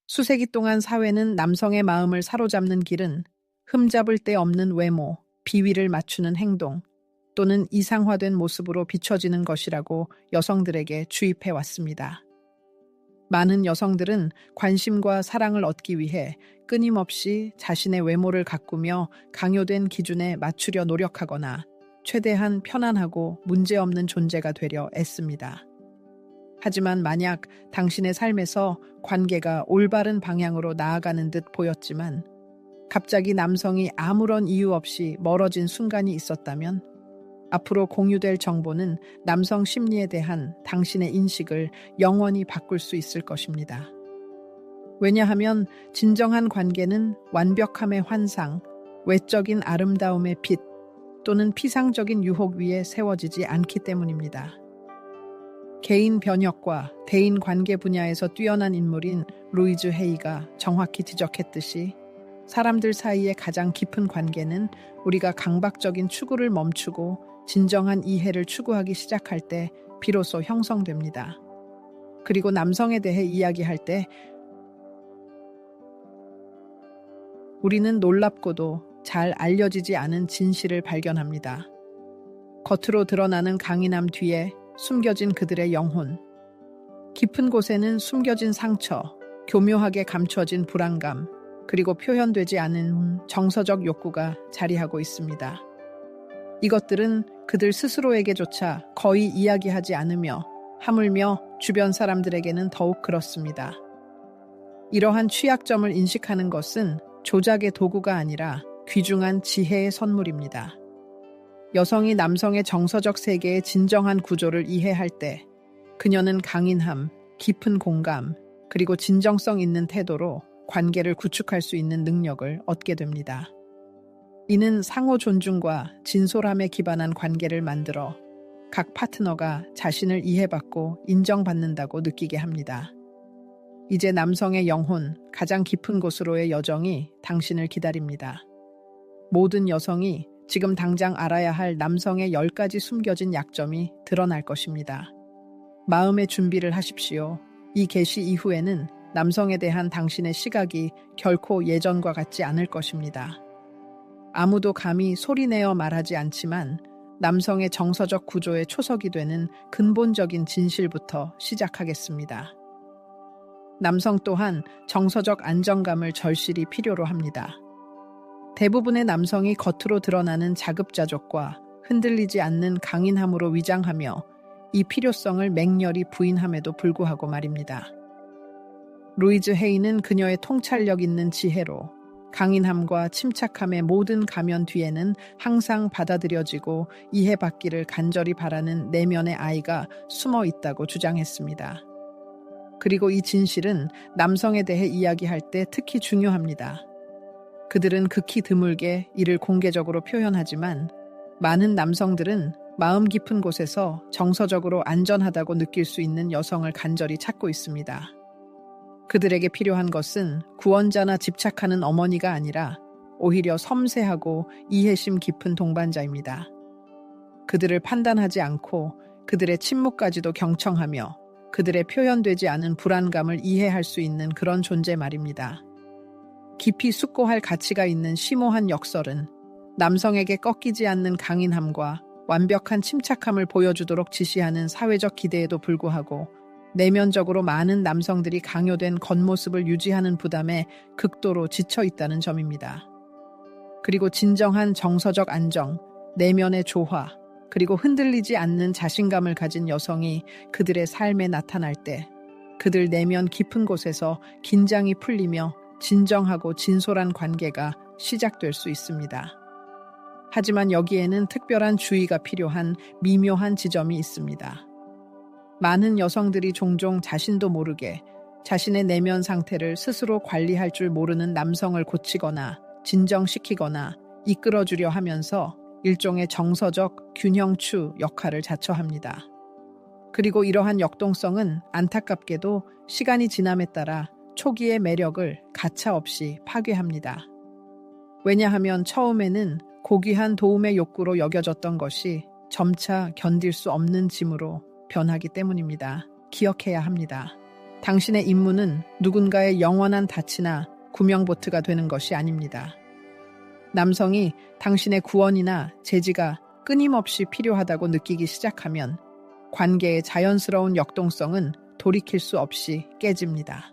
수세기 동안 사회는 남성의 마음을 사로잡는 길은 흠잡을 데 없는 외모, 비위를 맞추는 행동, 또는 이상화된 모습으로 비춰지는 것이라고 여성들에게 주입해 왔습니다. 많은 여성들은 관심과 사랑을 얻기 위해 끊임없이 자신의 외모를 가꾸며 강요된 기준에 맞추려 노력하거나 최대한 편안하고 문제없는 존재가 되려 애씁니다. 하지만 만약 당신의 삶에서 관계가 올바른 방향으로 나아가는 듯 보였지만 갑자기 남성이 아무런 이유 없이 멀어진 순간이 있었다면 앞으로 공유될 정보는 남성 심리에 대한 당신의 인식을 영원히 바꿀 수 있을 것입니다. 왜냐하면 진정한 관계는 완벽함의 환상, 외적인 아름다움의 빛 또는 피상적인 유혹 위에 세워지지 않기 때문입니다. 개인 변혁과 대인 관계 분야에서 뛰어난 인물인 루이즈 헤이가 정확히 지적했듯이 사람들 사이의 가장 깊은 관계는 우리가 강박적인 추구를 멈추고 진정한 이해를 추구하기 시작할 때 비로소 형성됩니다. 그리고 남성에 대해 이야기할 때 우리는 놀랍고도 잘 알려지지 않은 진실을 발견합니다. 겉으로 드러나는 강인함 뒤에 숨겨진 그들의 영혼, 깊은 곳에는 숨겨진 상처, 교묘하게 감춰진 불안감, 그리고 표현되지 않은 정서적 욕구가 자리하고 있습니다. 이것들은 그들 스스로에게조차 거의 이야기하지 않으며 하물며 주변 사람들에게는 더욱 그렇습니다. 이러한 취약점을 인식하는 것은 조작의 도구가 아니라 귀중한 지혜의 선물입니다. 여성이 남성의 정서적 세계의 진정한 구조를 이해할 때 그녀는 강인함, 깊은 공감, 그리고 진정성 있는 태도로 관계를 구축할 수 있는 능력을 얻게 됩니다. 이는 상호 존중과 진솔함에 기반한 관계를 만들어 각 파트너가 자신을 이해받고 인정받는다고 느끼게 합니다. 이제 남성의 영혼, 가장 깊은 곳으로의 여정이 당신을 기다립니다. 모든 여성이 지금 당장 알아야 할 남성의 10가지 숨겨진 약점이 드러날 것입니다. 마음의 준비를 하십시오. 이 계시 이후에는 남성에 대한 당신의 시각이 결코 예전과 같지 않을 것입니다. 아무도 감히 소리내어 말하지 않지만 남성의 정서적 구조의 초석이 되는 근본적인 진실부터 시작하겠습니다. 남성 또한 정서적 안정감을 절실히 필요로 합니다. 대부분의 남성이 겉으로 드러나는 자급자족과 흔들리지 않는 강인함으로 위장하며 이 필요성을 맹렬히 부인함에도 불구하고 말입니다. 루이즈 헤이는 그녀의 통찰력 있는 지혜로 강인함과 침착함의 모든 가면 뒤에는 항상 받아들여지고 이해받기를 간절히 바라는 내면의 아이가 숨어 있다고 주장했습니다. 그리고 이 진실은 남성에 대해 이야기할 때 특히 중요합니다. 그들은 극히 드물게 이를 공개적으로 표현하지만 많은 남성들은 마음 깊은 곳에서 정서적으로 안전하다고 느낄 수 있는 여성을 간절히 찾고 있습니다. 그들에게 필요한 것은 구원자나 집착하는 어머니가 아니라 오히려 섬세하고 이해심 깊은 동반자입니다. 그들을 판단하지 않고 그들의 침묵까지도 경청하며 그들의 표현되지 않은 불안감을 이해할 수 있는 그런 존재 말입니다. 깊이 숙고할 가치가 있는 심오한 역설은 남성에게 꺾이지 않는 강인함과 완벽한 침착함을 보여주도록 지시하는 사회적 기대에도 불구하고 내면적으로 많은 남성들이 강요된 겉모습을 유지하는 부담에 극도로 지쳐 있다는 점입니다. 그리고 진정한 정서적 안정, 내면의 조화, 그리고 흔들리지 않는 자신감을 가진 여성이 그들의 삶에 나타날 때 그들 내면 깊은 곳에서 긴장이 풀리며 진정하고 진솔한 관계가 시작될 수 있습니다. 하지만 여기에는 특별한 주의가 필요한 미묘한 지점이 있습니다. 많은 여성들이 종종 자신도 모르게 자신의 내면 상태를 스스로 관리할 줄 모르는 남성을 고치거나 진정시키거나 이끌어주려 하면서 일종의 정서적 균형추 역할을 자처합니다. 그리고 이러한 역동성은 안타깝게도 시간이 지남에 따라 초기의 매력을 가차없이 파괴합니다. 왜냐하면 처음에는 고귀한 도움의 욕구로 여겨졌던 것이 점차 견딜 수 없는 짐으로 변하기 때문입니다. 기억해야 합니다. 당신의 임무는 누군가의 영원한 닻이나 구명보트가 되는 것이 아닙니다. 남성이 당신의 구원이나 제지가 끊임없이 필요하다고 느끼기 시작하면 관계의 자연스러운 역동성은 돌이킬 수 없이 깨집니다.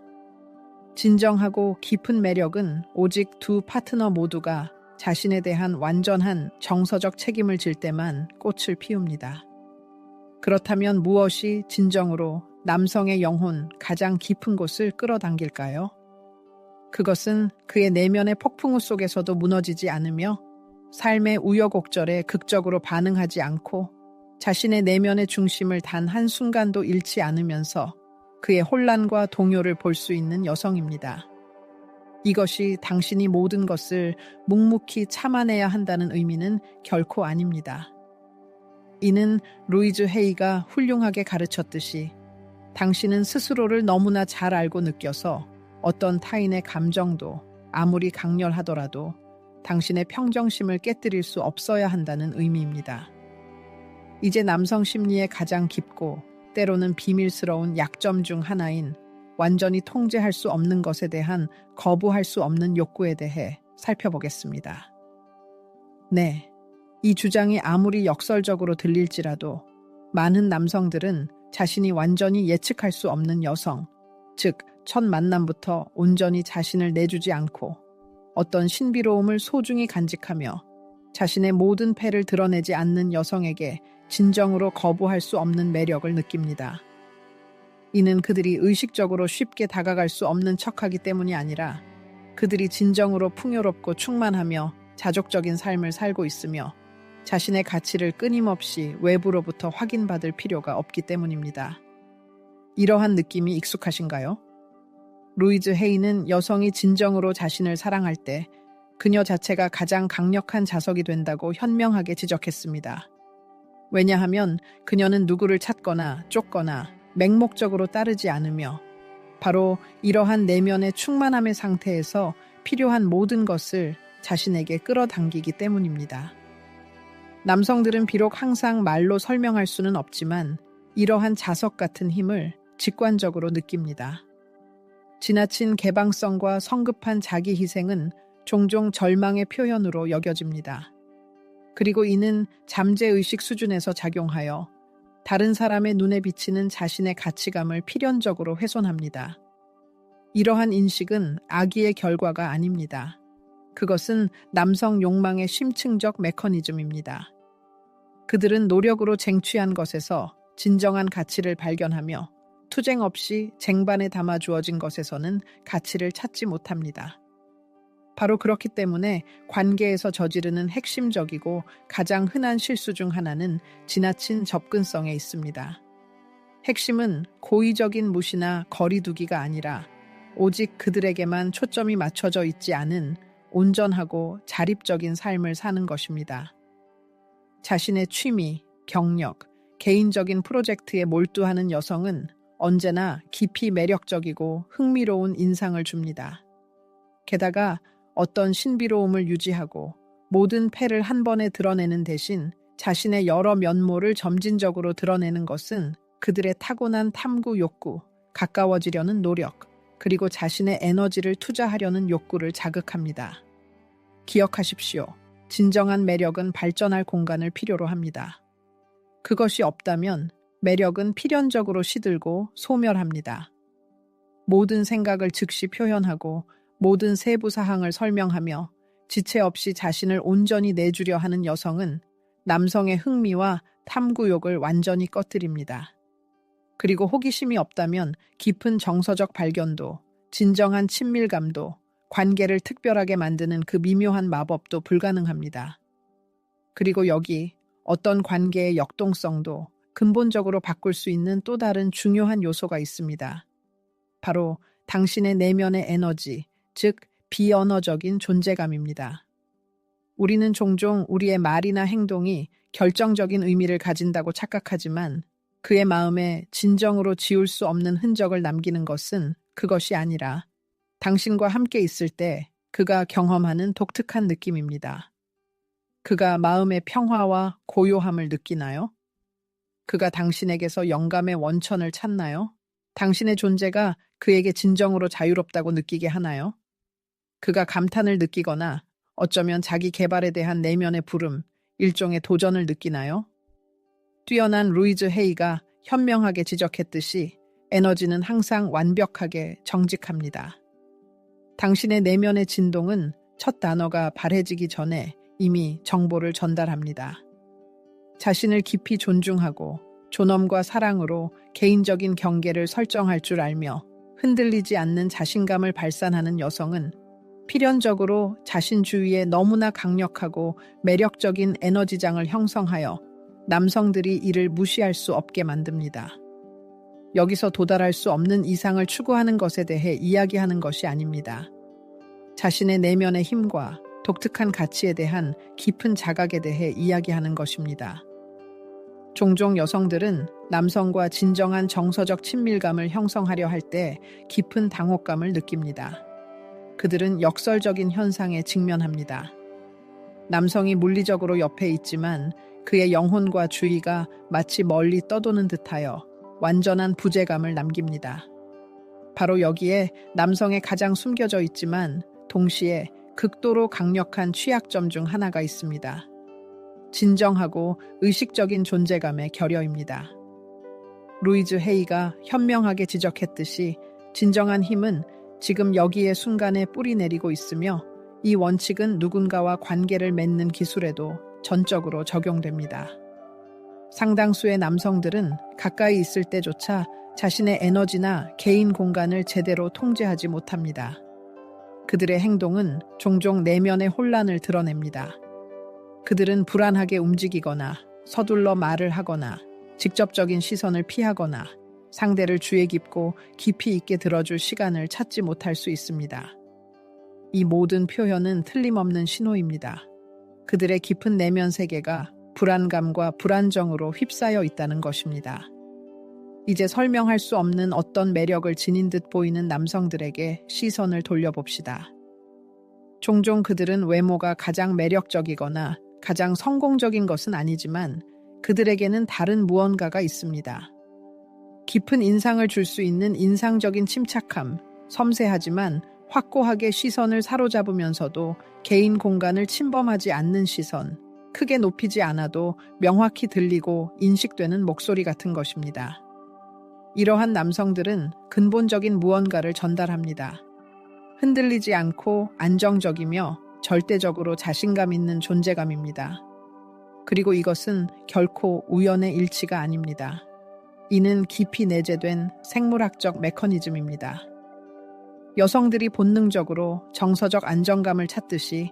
진정하고 깊은 매력은 오직 두 파트너 모두가 자신에 대한 완전한 정서적 책임을 질 때만 꽃을 피웁니다. 그렇다면 무엇이 진정으로 남성의 영혼 가장 깊은 곳을 끌어당길까요? 그것은 그의 내면의 폭풍우 속에서도 무너지지 않으며 삶의 우여곡절에 극적으로 반응하지 않고 자신의 내면의 중심을 단 한순간도 잃지 않으면서 그의 혼란과 동요를 볼 수 있는 여성입니다. 이것이 당신이 모든 것을 묵묵히 참아내야 한다는 의미는 결코 아닙니다. 이는 루이즈 헤이가 훌륭하게 가르쳤듯이 당신은 스스로를 너무나 잘 알고 느껴서 어떤 타인의 감정도 아무리 강렬하더라도 당신의 평정심을 깨뜨릴 수 없어야 한다는 의미입니다. 이제 남성 심리의 가장 깊고 때로는 비밀스러운 약점 중 하나인 완전히 통제할 수 없는 것에 대한 거부할 수 없는 욕구에 대해 살펴보겠습니다. 네, 이 주장이 아무리 역설적으로 들릴지라도 많은 남성들은 자신이 완전히 예측할 수 없는 여성, 즉 첫 만남부터 온전히 자신을 내주지 않고 어떤 신비로움을 소중히 간직하며 자신의 모든 패를 드러내지 않는 여성에게 진정으로 거부할 수 없는 매력을 느낍니다. 이는 그들이 의식적으로 쉽게 다가갈 수 없는 척하기 때문이 아니라 그들이 진정으로 풍요롭고 충만하며 자족적인 삶을 살고 있으며 자신의 가치를 끊임없이 외부로부터 확인받을 필요가 없기 때문입니다. 이러한 느낌이 익숙하신가요? 루이즈 헤이는 여성이 진정으로 자신을 사랑할 때 그녀 자체가 가장 강력한 자석이 된다고 현명하게 지적했습니다. 왜냐하면 그녀는 누구를 찾거나 쫓거나 맹목적으로 따르지 않으며 바로 이러한 내면의 충만함의 상태에서 필요한 모든 것을 자신에게 끌어당기기 때문입니다. 남성들은 비록 항상 말로 설명할 수는 없지만 이러한 자석 같은 힘을 직관적으로 느낍니다. 지나친 개방성과 성급한 자기 희생은 종종 절망의 표현으로 여겨집니다. 그리고 이는 잠재의식 수준에서 작용하여 다른 사람의 눈에 비치는 자신의 가치감을 필연적으로 훼손합니다. 이러한 인식은 악의의 결과가 아닙니다. 그것은 남성 욕망의 심층적 메커니즘입니다. 그들은 노력으로 쟁취한 것에서 진정한 가치를 발견하며 투쟁 없이 쟁반에 담아 주어진 것에서는 가치를 찾지 못합니다. 바로 그렇기 때문에 관계에서 저지르는 핵심적이고 가장 흔한 실수 중 하나는 지나친 접근성에 있습니다. 핵심은 고의적인 무시나 거리두기가 아니라 오직 그들에게만 초점이 맞춰져 있지 않은 온전하고 자립적인 삶을 사는 것입니다. 자신의 취미, 경력, 개인적인 프로젝트에 몰두하는 여성은 언제나 깊이 매력적이고 흥미로운 인상을 줍니다. 게다가 어떤 신비로움을 유지하고 모든 패를 한 번에 드러내는 대신 자신의 여러 면모를 점진적으로 드러내는 것은 그들의 타고난 탐구 욕구, 가까워지려는 노력, 그리고 자신의 에너지를 투자하려는 욕구를 자극합니다. 기억하십시오. 진정한 매력은 발전할 공간을 필요로 합니다. 그것이 없다면 매력은 필연적으로 시들고 소멸합니다. 모든 생각을 즉시 표현하고 모든 세부 사항을 설명하며 지체 없이 자신을 온전히 내주려 하는 여성은 남성의 흥미와 탐구욕을 완전히 꺼뜨립니다. 그리고 호기심이 없다면 깊은 정서적 발견도, 진정한 친밀감도, 관계를 특별하게 만드는 그 미묘한 마법도 불가능합니다. 그리고 여기 어떤 관계의 역동성도 근본적으로 바꿀 수 있는 또 다른 중요한 요소가 있습니다. 바로 당신의 내면의 에너지, 즉 비언어적인 존재감입니다. 우리는 종종 우리의 말이나 행동이 결정적인 의미를 가진다고 착각하지만 그의 마음에 진정으로 지울 수 없는 흔적을 남기는 것은 그것이 아니라 당신과 함께 있을 때 그가 경험하는 독특한 느낌입니다. 그가 마음의 평화와 고요함을 느끼나요? 그가 당신에게서 영감의 원천을 찾나요? 당신의 존재가 그에게 진정으로 자유롭다고 느끼게 하나요? 그가 감탄을 느끼거나 어쩌면 자기 개발에 대한 내면의 부름, 일종의 도전을 느끼나요? 뛰어난 루이즈 헤이가 현명하게 지적했듯이 에너지는 항상 완벽하게 정직합니다. 당신의 내면의 진동은 첫 단어가 발해지기 전에 이미 정보를 전달합니다. 자신을 깊이 존중하고 존엄과 사랑으로 개인적인 경계를 설정할 줄 알며 흔들리지 않는 자신감을 발산하는 여성은 필연적으로 자신 주위에 너무나 강력하고 매력적인 에너지장을 형성하여 남성들이 이를 무시할 수 없게 만듭니다. 여기서 도달할 수 없는 이상을 추구하는 것에 대해 이야기하는 것이 아닙니다. 자신의 내면의 힘과 독특한 가치에 대한 깊은 자각에 대해 이야기하는 것입니다. 종종 여성들은 남성과 진정한 정서적 친밀감을 형성하려 할 때 깊은 당혹감을 느낍니다. 그들은 역설적인 현상에 직면합니다. 남성이 물리적으로 옆에 있지만 그의 영혼과 주의가 마치 멀리 떠도는 듯하여 완전한 부재감을 남깁니다. 바로 여기에 남성의 가장 숨겨져 있지만 동시에 극도로 강력한 취약점 중 하나가 있습니다. 진정하고 의식적인 존재감의 결여입니다. 루이즈 헤이가 현명하게 지적했듯이 진정한 힘은 지금 여기의 순간에 뿌리 내리고 있으며 이 원칙은 누군가와 관계를 맺는 기술에도 전적으로 적용됩니다. 상당수의 남성들은 가까이 있을 때조차 자신의 에너지나 개인 공간을 제대로 통제하지 못합니다. 그들의 행동은 종종 내면의 혼란을 드러냅니다. 그들은 불안하게 움직이거나 서둘러 말을 하거나 직접적인 시선을 피하거나 상대를 주의 깊고 깊이 있게 들어줄 시간을 찾지 못할 수 있습니다. 이 모든 표현은 틀림없는 신호입니다. 그들의 깊은 내면 세계가 불안감과 불안정으로 휩싸여 있다는 것입니다. 이제 설명할 수 없는 어떤 매력을 지닌 듯 보이는 남성들에게 시선을 돌려봅시다. 종종 그들은 외모가 가장 매력적이거나 가장 성공적인 것은 아니지만 그들에게는 다른 무언가가 있습니다. 깊은 인상을 줄 수 있는 인상적인 침착함, 섬세하지만 확고하게 시선을 사로잡으면서도 개인 공간을 침범하지 않는 시선, 크게 높이지 않아도 명확히 들리고 인식되는 목소리 같은 것입니다. 이러한 남성들은 근본적인 무언가를 전달합니다. 흔들리지 않고 안정적이며 절대적으로 자신감 있는 존재감입니다. 그리고 이것은 결코 우연의 일치가 아닙니다. 이는 깊이 내재된 생물학적 메커니즘입니다. 여성들이 본능적으로 정서적 안정감을 찾듯이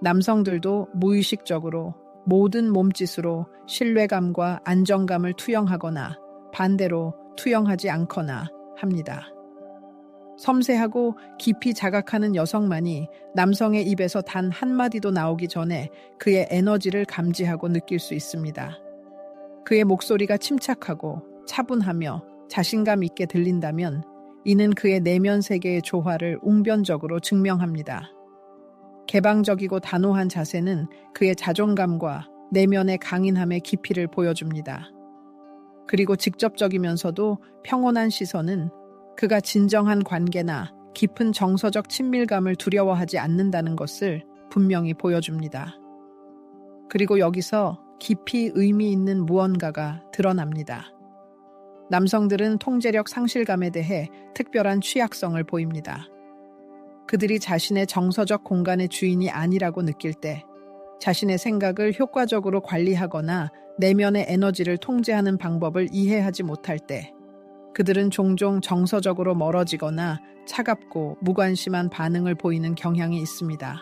남성들도 무의식적으로 모든 몸짓으로 신뢰감과 안정감을 투영하거나 반대로 투영하지 않거나 합니다. 섬세하고 깊이 자각하는 여성만이 남성의 입에서 단 한마디도 나오기 전에 그의 에너지를 감지하고 느낄 수 있습니다. 그의 목소리가 침착하고 차분하며 자신감 있게 들린다면 이는 그의 내면 세계의 조화를 웅변적으로 증명합니다. 개방적이고 단호한 자세는 그의 자존감과 내면의 강인함의 깊이를 보여줍니다. 그리고 직접적이면서도 평온한 시선은 그가 진정한 관계나 깊은 정서적 친밀감을 두려워하지 않는다는 것을 분명히 보여줍니다. 그리고 여기서 깊이 의미 있는 무언가가 드러납니다. 남성들은 통제력 상실감에 대해 특별한 취약성을 보입니다. 그들이 자신의 정서적 공간의 주인이 아니라고 느낄 때, 자신의 생각을 효과적으로 관리하거나 내면의 에너지를 통제하는 방법을 이해하지 못할 때, 그들은 종종 정서적으로 멀어지거나 차갑고 무관심한 반응을 보이는 경향이 있습니다.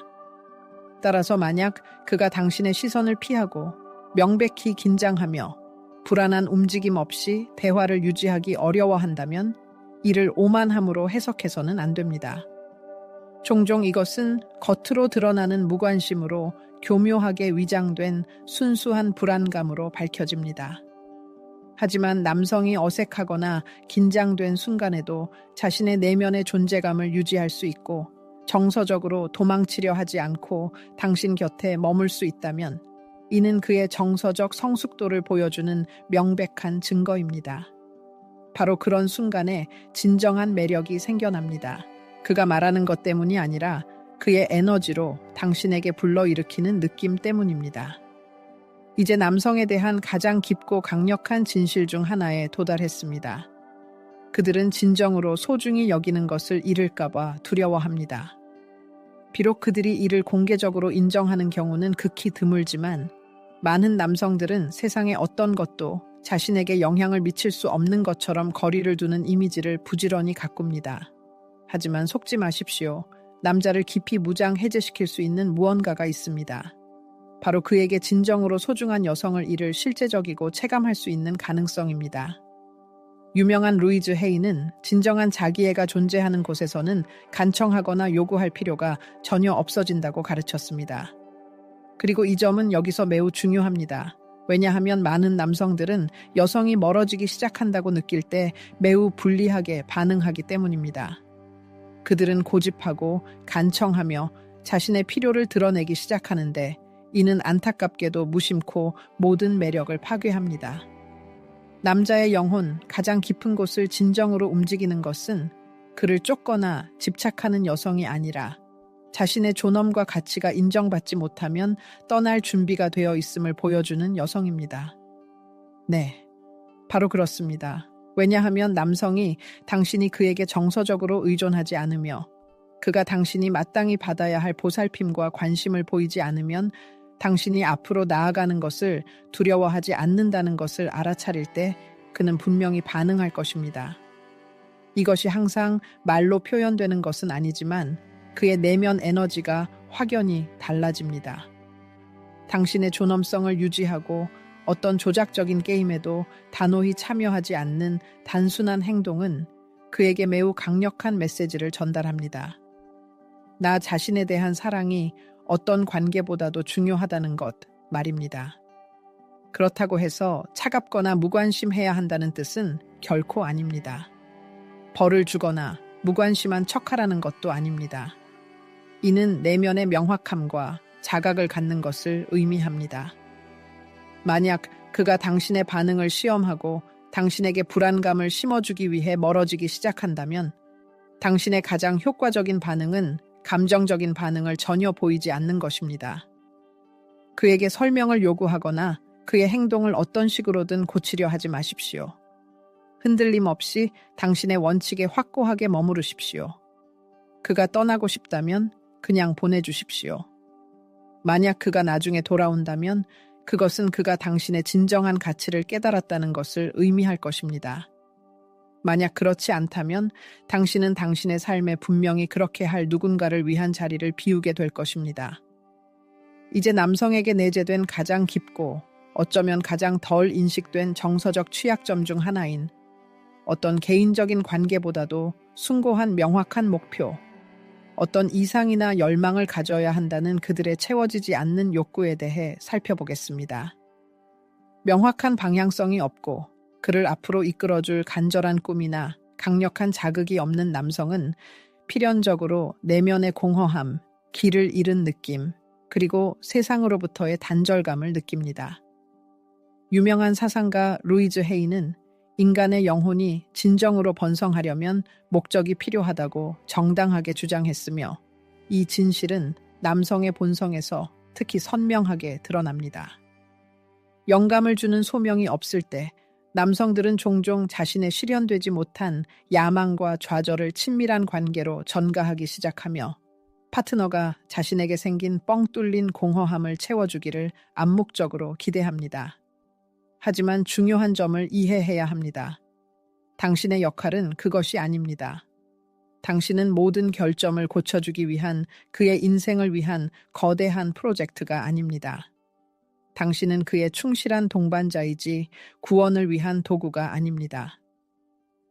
따라서 만약 그가 당신의 시선을 피하고 명백히 긴장하며 불안한 움직임 없이 대화를 유지하기 어려워한다면 이를 오만함으로 해석해서는 안 됩니다. 종종 이것은 겉으로 드러나는 무관심으로 교묘하게 위장된 순수한 불안감으로 밝혀집니다. 하지만 남성이 어색하거나 긴장된 순간에도 자신의 내면의 존재감을 유지할 수 있고 정서적으로 도망치려 하지 않고 당신 곁에 머물 수 있다면 이는 그의 정서적 성숙도를 보여주는 명백한 증거입니다. 바로 그런 순간에 진정한 매력이 생겨납니다. 그가 말하는 것 때문이 아니라 그의 에너지로 당신에게 불러일으키는 느낌 때문입니다. 이제 남성에 대한 가장 깊고 강력한 진실 중 하나에 도달했습니다. 그들은 진정으로 소중히 여기는 것을 잃을까봐 두려워합니다. 비록 그들이 이를 공개적으로 인정하는 경우는 극히 드물지만 많은 남성들은 세상의 어떤 것도 자신에게 영향을 미칠 수 없는 것처럼 거리를 두는 이미지를 부지런히 가꿉니다. 하지만 속지 마십시오. 남자를 깊이 무장해제시킬 수 있는 무언가가 있습니다. 바로 그에게 진정으로 소중한 여성을 잃을 실제적이고 체감할 수 있는 가능성입니다. 유명한 루이즈 헤이는 진정한 자기애가 존재하는 곳에서는 간청하거나 요구할 필요가 전혀 없어진다고 가르쳤습니다. 그리고 이 점은 여기서 매우 중요합니다. 왜냐하면 많은 남성들은 여성이 멀어지기 시작한다고 느낄 때 매우 불리하게 반응하기 때문입니다. 그들은 고집하고 간청하며 자신의 필요를 드러내기 시작하는데 이는 안타깝게도 무심코 모든 매력을 파괴합니다. 남자의 영혼, 가장 깊은 곳을 진정으로 움직이는 것은 그를 쫓거나 집착하는 여성이 아니라 자신의 존엄과 가치가 인정받지 못하면 떠날 준비가 되어 있음을 보여주는 여성입니다. 네, 바로 그렇습니다. 왜냐하면 남성이 당신이 그에게 정서적으로 의존하지 않으며 그가 당신이 마땅히 받아야 할 보살핌과 관심을 보이지 않으면 당신이 앞으로 나아가는 것을 두려워하지 않는다는 것을 알아차릴 때 그는 분명히 반응할 것입니다. 이것이 항상 말로 표현되는 것은 아니지만 그의 내면 에너지가 확연히 달라집니다. 당신의 존엄성을 유지하고 어떤 조작적인 게임에도 단호히 참여하지 않는 단순한 행동은 그에게 매우 강력한 메시지를 전달합니다. 나 자신에 대한 사랑이 어떤 관계보다도 중요하다는 것 말입니다. 그렇다고 해서 차갑거나 무관심해야 한다는 뜻은 결코 아닙니다. 벌을 주거나 무관심한 척하라는 것도 아닙니다. 이는 내면의 명확함과 자각을 갖는 것을 의미합니다. 만약 그가 당신의 반응을 시험하고 당신에게 불안감을 심어주기 위해 멀어지기 시작한다면 당신의 가장 효과적인 반응은 감정적인 반응을 전혀 보이지 않는 것입니다. 그에게 설명을 요구하거나 그의 행동을 어떤 식으로든 고치려 하지 마십시오. 흔들림 없이 당신의 원칙에 확고하게 머무르십시오. 그가 떠나고 싶다면 그냥 보내주십시오. 만약 그가 나중에 돌아온다면 그것은 그가 당신의 진정한 가치를 깨달았다는 것을 의미할 것입니다. 만약 그렇지 않다면 당신은 당신의 삶에 분명히 그렇게 할 누군가를 위한 자리를 비우게 될 것입니다. 이제 남성에게 내재된 가장 깊고 어쩌면 가장 덜 인식된 정서적 취약점 중 하나인 어떤 개인적인 관계보다도 숭고한 명확한 목표, 어떤 이상이나 열망을 가져야 한다는 그들의 채워지지 않는 욕구에 대해 살펴보겠습니다. 명확한 방향성이 없고 그를 앞으로 이끌어줄 간절한 꿈이나 강력한 자극이 없는 남성은 필연적으로 내면의 공허함, 길을 잃은 느낌, 그리고 세상으로부터의 단절감을 느낍니다. 유명한 사상가 루이즈 헤이는 인간의 영혼이 진정으로 번성하려면 목적이 필요하다고 정당하게 주장했으며 이 진실은 남성의 본성에서 특히 선명하게 드러납니다. 영감을 주는 소명이 없을 때 남성들은 종종 자신의 실현되지 못한 야망과 좌절을 친밀한 관계로 전가하기 시작하며 파트너가 자신에게 생긴 뻥 뚫린 공허함을 채워주기를 암묵적으로 기대합니다. 하지만 중요한 점을 이해해야 합니다. 당신의 역할은 그것이 아닙니다. 당신은 모든 결점을 고쳐주기 위한 그의 인생을 위한 거대한 프로젝트가 아닙니다. 당신은 그의 충실한 동반자이지 구원을 위한 도구가 아닙니다.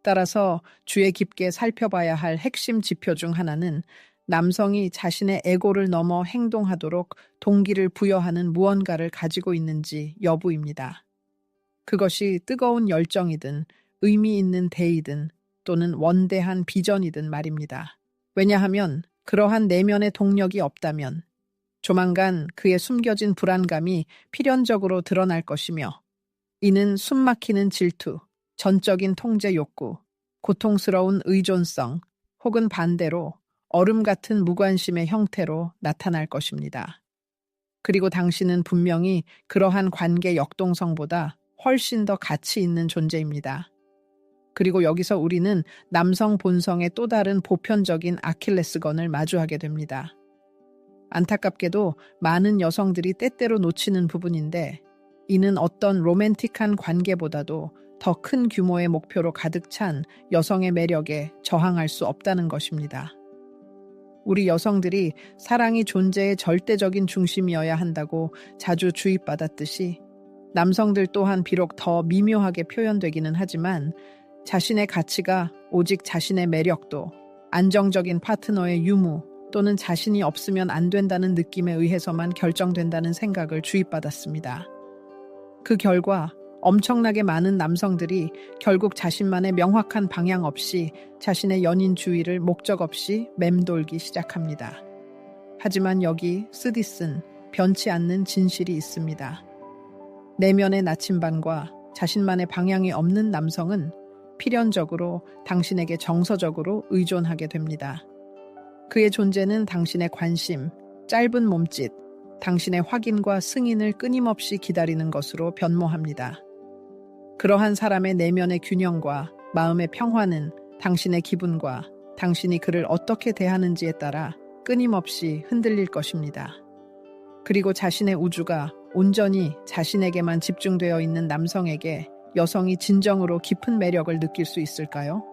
따라서 주의 깊게 살펴봐야 할 핵심 지표 중 하나는 남성이 자신의 에고를 넘어 행동하도록 동기를 부여하는 무언가를 가지고 있는지 여부입니다. 그것이 뜨거운 열정이든 의미 있는 대의든 또는 원대한 비전이든 말입니다. 왜냐하면 그러한 내면의 동력이 없다면 조만간 그의 숨겨진 불안감이 필연적으로 드러날 것이며 이는 숨막히는 질투, 전적인 통제 욕구, 고통스러운 의존성, 혹은 반대로 얼음 같은 무관심의 형태로 나타날 것입니다. 그리고 당신은 분명히 그러한 관계 역동성보다 훨씬 더 가치 있는 존재입니다. 그리고 여기서 우리는 남성 본성의 또 다른 보편적인 아킬레스건을 마주하게 됩니다. 안타깝게도 많은 여성들이 때때로 놓치는 부분인데, 이는 어떤 로맨틱한 관계보다도 더 큰 규모의 목표로 가득 찬 여성의 매력에 저항할 수 없다는 것입니다. 우리 여성들이 사랑이 존재의 절대적인 중심이어야 한다고 자주 주입받았듯이, 남성들 또한 비록 더 미묘하게 표현되기는 하지만 자신의 가치가 오직 자신의 매력도, 안정적인 파트너의 유무 또는 자신이 없으면 안 된다는 느낌에 의해서만 결정된다는 생각을 주입받았습니다. 그 결과 엄청나게 많은 남성들이 결국 자신만의 명확한 방향 없이 자신의 연인 주위를 목적 없이 맴돌기 시작합니다. 하지만 여기 쓰디쓴 변치 않는 진실이 있습니다. 내면의 나침반과 자신만의 방향이 없는 남성은 필연적으로 당신에게 정서적으로 의존하게 됩니다. 그의 존재는 당신의 관심, 짧은 몸짓, 당신의 확인과 승인을 끊임없이 기다리는 것으로 변모합니다. 그러한 사람의 내면의 균형과 마음의 평화는 당신의 기분과 당신이 그를 어떻게 대하는지에 따라 끊임없이 흔들릴 것입니다. 그리고 자신의 우주가 온전히 자신에게만 집중되어 있는 남성에게 여성이 진정으로 깊은 매력을 느낄 수 있을까요?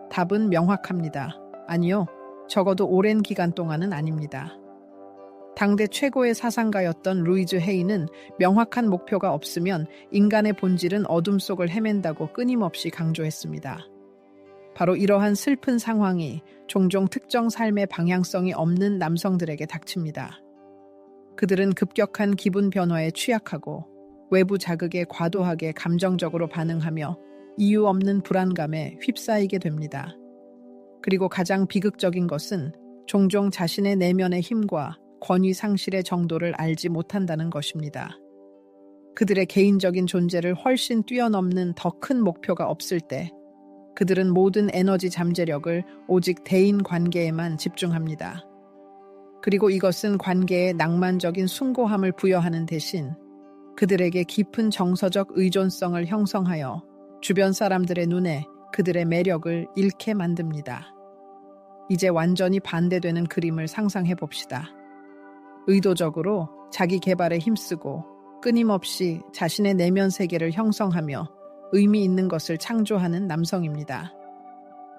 답은 명확합니다. 아니요, 적어도 오랜 기간 동안은 아닙니다. 당대 최고의 사상가였던 루이즈 헤이는 명확한 목표가 없으면 인간의 본질은 어둠 속을 헤맨다고 끊임없이 강조했습니다. 바로 이러한 슬픈 상황이 종종 특정 삶의 방향성이 없는 남성들에게 닥칩니다. 그들은 급격한 기분 변화에 취약하고 외부 자극에 과도하게 감정적으로 반응하며 이유 없는 불안감에 휩싸이게 됩니다. 그리고 가장 비극적인 것은 종종 자신의 내면의 힘과 권위 상실의 정도를 알지 못한다는 것입니다. 그들의 개인적인 존재를 훨씬 뛰어넘는 더 큰 목표가 없을 때 그들은 모든 에너지 잠재력을 오직 대인 관계에만 집중합니다. 그리고 이것은 관계에 낭만적인 숭고함을 부여하는 대신 그들에게 깊은 정서적 의존성을 형성하여 주변 사람들의 눈에 그들의 매력을 잃게 만듭니다. 이제 완전히 반대되는 그림을 상상해 봅시다. 의도적으로 자기 개발에 힘쓰고 끊임없이 자신의 내면 세계를 형성하며 의미 있는 것을 창조하는 남성입니다.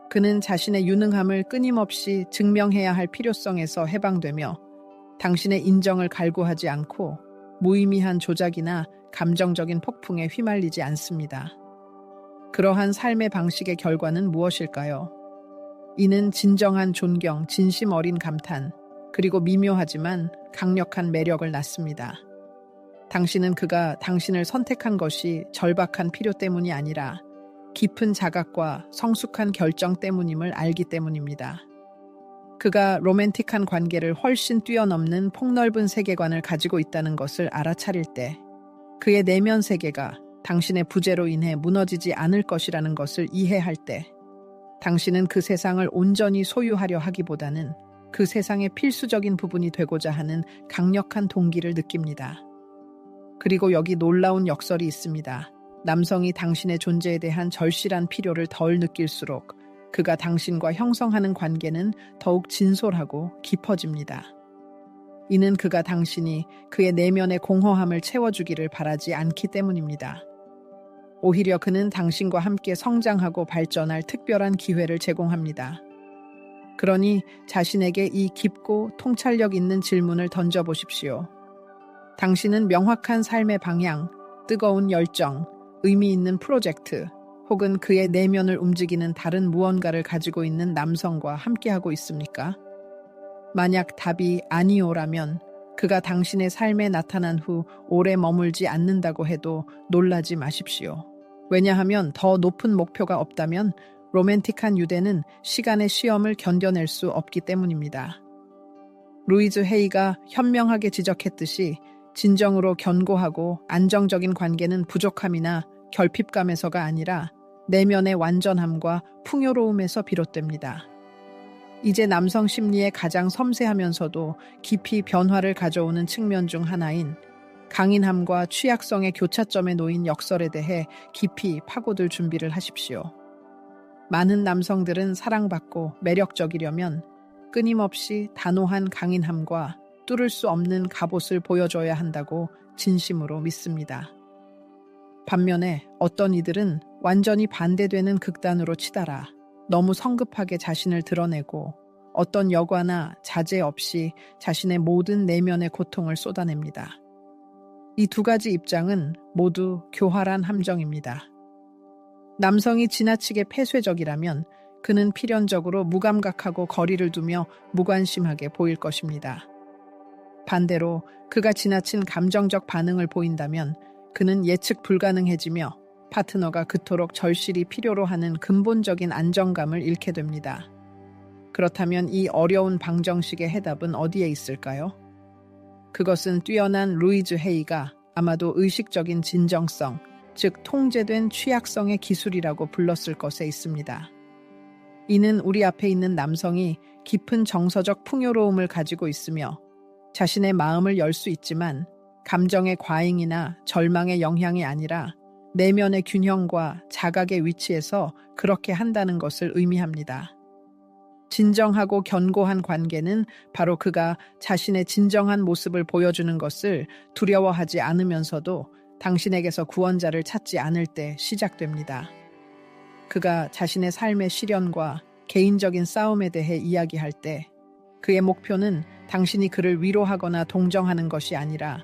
그는 자신의 유능함을 끊임없이 증명해야 할 필요성에서 해방되며 당신의 인정을 갈구하지 않고 무의미한 조작이나 감정적인 폭풍에 휘말리지 않습니다. 그러한 삶의 방식의 결과는 무엇일까요? 이는 진정한 존경, 진심 어린 감탄, 그리고 미묘하지만 강력한 매력을 낳습니다. 당신은 그가 당신을 선택한 것이 절박한 필요 때문이 아니라 깊은 자각과 성숙한 결정 때문임을 알기 때문입니다. 그가 로맨틱한 관계를 훨씬 뛰어넘는 폭넓은 세계관을 가지고 있다는 것을 알아차릴 때, 그의 내면 세계가 당신의 부재로 인해 무너지지 않을 것이라는 것을 이해할 때, 당신은 그 세상을 온전히 소유하려 하기보다는 그 세상의 필수적인 부분이 되고자 하는 강력한 동기를 느낍니다. 그리고 여기 놀라운 역설이 있습니다. 남성이 당신의 존재에 대한 절실한 필요를 덜 느낄수록 그가 당신과 형성하는 관계는 더욱 진솔하고 깊어집니다. 이는 그가 당신이 그의 내면의 공허함을 채워주기를 바라지 않기 때문입니다. 오히려 그는 당신과 함께 성장하고 발전할 특별한 기회를 제공합니다. 그러니 자신에게 이 깊고 통찰력 있는 질문을 던져보십시오. 당신은 명확한 삶의 방향, 뜨거운 열정, 의미 있는 프로젝트, 혹은 그의 내면을 움직이는 다른 무언가를 가지고 있는 남성과 함께하고 있습니까? 만약 답이 아니오라면 그가 당신의 삶에 나타난 후 오래 머물지 않는다고 해도 놀라지 마십시오. 왜냐하면 더 높은 목표가 없다면 로맨틱한 유대는 시간의 시험을 견뎌낼 수 없기 때문입니다. 루이즈 헤이가 현명하게 지적했듯이 진정으로 견고하고 안정적인 관계는 부족함이나 결핍감에서가 아니라 내면의 완전함과 풍요로움에서 비롯됩니다. 이제 남성 심리의 가장 섬세하면서도 깊이 변화를 가져오는 측면 중 하나인 강인함과 취약성의 교차점에 놓인 역설에 대해 깊이 파고들 준비를 하십시오. 많은 남성들은 사랑받고 매력적이려면 끊임없이 단호한 강인함과 뚫을 수 없는 갑옷을 보여줘야 한다고 진심으로 믿습니다. 반면에 어떤 이들은 완전히 반대되는 극단으로 치달아 너무 성급하게 자신을 드러내고 어떤 여과나 자제 없이 자신의 모든 내면의 고통을 쏟아냅니다. 이 두 가지 입장은 모두 교활한 함정입니다. 남성이 지나치게 폐쇄적이라면 그는 필연적으로 무감각하고 거리를 두며 무관심하게 보일 것입니다. 반대로 그가 지나친 감정적 반응을 보인다면 그는 예측 불가능해지며 파트너가 그토록 절실히 필요로 하는 근본적인 안정감을 잃게 됩니다. 그렇다면 이 어려운 방정식의 해답은 어디에 있을까요? 그것은 뛰어난 루이즈 헤이가 아마도 의식적인 진정성, 즉 통제된 취약성의 기술이라고 불렀을 것에 있습니다. 이는 우리 앞에 있는 남성이 깊은 정서적 풍요로움을 가지고 있으며 자신의 마음을 열 수 있지만 감정의 과잉이나 절망의 영향이 아니라 내면의 균형과 자각의 위치에서 그렇게 한다는 것을 의미합니다. 진정하고 견고한 관계는 바로 그가 자신의 진정한 모습을 보여주는 것을 두려워하지 않으면서도 당신에게서 구원자를 찾지 않을 때 시작됩니다. 그가 자신의 삶의 시련과 개인적인 싸움에 대해 이야기할 때 그의 목표는 당신이 그를 위로하거나 동정하는 것이 아니라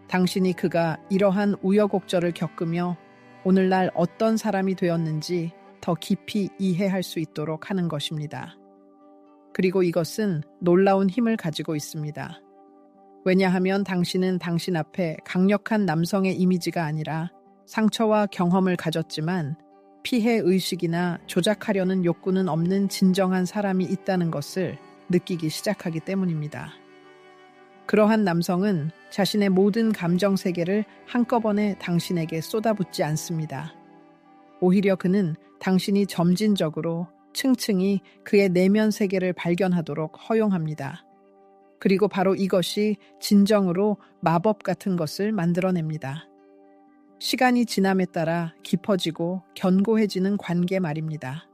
당신이 그가 이러한 우여곡절을 겪으며 오늘날 어떤 사람이 되었는지 더 깊이 이해할 수 있도록 하는 것입니다. 그리고 이것은 놀라운 힘을 가지고 있습니다. 왜냐하면 당신은 당신 앞에 강력한 남성의 이미지가 아니라 상처와 경험을 가졌지만 피해 의식이나 조작하려는 욕구는 없는 진정한 사람이 있다는 것을 느끼기 시작하기 때문입니다. 그러한 남성은 자신의 모든 감정 세계를 한꺼번에 당신에게 쏟아붓지 않습니다. 오히려 그는 당신이 점진적으로 층층이 그의 내면 세계를 발견하도록 허용합니다. 그리고 바로 이것이 진정으로 마법 같은 것을 만들어냅니다. 시간이 지남에 따라 깊어지고 견고해지는 관계 말입니다.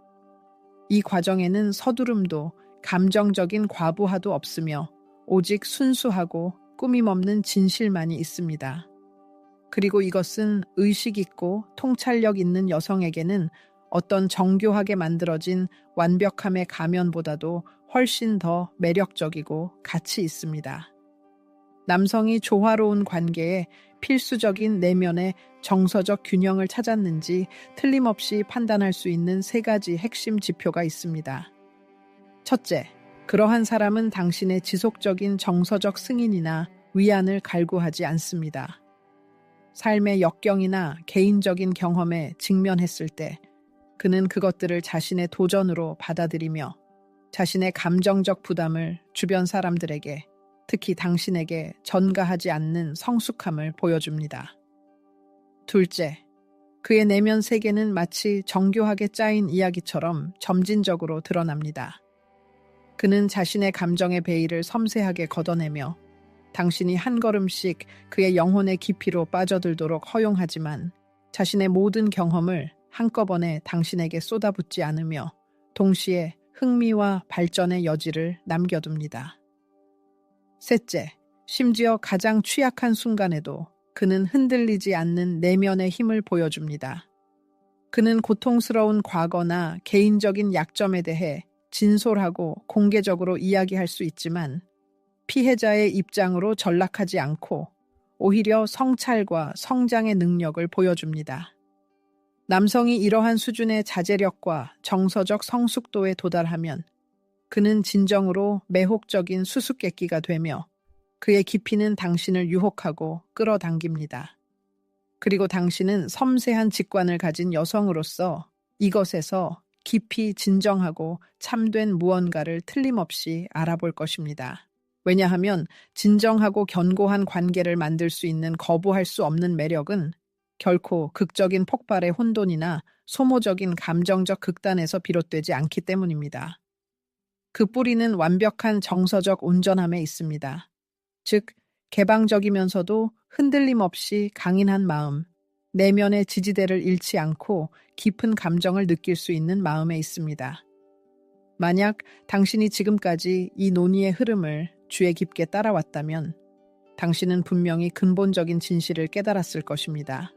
이 과정에는 서두름도 감정적인 과부하도 없으며 오직 순수하고 꾸밈없는 진실만이 있습니다. 그리고 이것은 의식 있고 통찰력 있는 여성에게는 어떤 정교하게 만들어진 완벽함의 가면보다도 훨씬 더 매력적이고 가치 있습니다. 남성이 조화로운 관계에 필수적인 내면의 정서적 균형을 찾았는지 틀림없이 판단할 수 있는 세 가지 핵심 지표가 있습니다. 첫째, 그러한 사람은 당신의 지속적인 정서적 승인이나 위안을 갈구하지 않습니다. 삶의 역경이나 개인적인 경험에 직면했을 때 그는 그것들을 자신의 도전으로 받아들이며 자신의 감정적 부담을 주변 사람들에게, 특히 당신에게 전가하지 않는 성숙함을 보여줍니다. 둘째, 그의 내면 세계는 마치 정교하게 짜인 이야기처럼 점진적으로 드러납니다. 그는 자신의 감정의 베일을 섬세하게 걷어내며 당신이 한 걸음씩 그의 영혼의 깊이로 빠져들도록 허용하지만 자신의 모든 경험을 한꺼번에 당신에게 쏟아붓지 않으며 동시에 흥미와 발전의 여지를 남겨둡니다. 셋째, 심지어 가장 취약한 순간에도 그는 흔들리지 않는 내면의 힘을 보여줍니다. 그는 고통스러운 과거나 개인적인 약점에 대해 진솔하고 공개적으로 이야기할 수 있지만 피해자의 입장으로 전락하지 않고 오히려 성찰과 성장의 능력을 보여줍니다. 남성이 이러한 수준의 자제력과 정서적 성숙도에 도달하면 그는 진정으로 매혹적인 수수께끼가 되며 그의 깊이는 당신을 유혹하고 끌어당깁니다. 그리고 당신은 섬세한 직관을 가진 여성으로서 이것에서 깊이 진정하고 참된 무언가를 틀림없이 알아볼 것입니다. 왜냐하면 진정하고 견고한 관계를 만들 수 있는 거부할 수 없는 매력은 결코 극적인 폭발의 혼돈이나 소모적인 감정적 극단에서 비롯되지 않기 때문입니다. 그 뿌리는 완벽한 정서적 온전함에 있습니다. 즉, 개방적이면서도 흔들림 없이 강인한 마음, 내면의 지지대를 잃지 않고 깊은 감정을 느낄 수 있는 마음에 있습니다. 만약 당신이 지금까지 이 논의의 흐름을 주의 깊게 따라왔다면 당신은 분명히 근본적인 진실을 깨달았을 것입니다.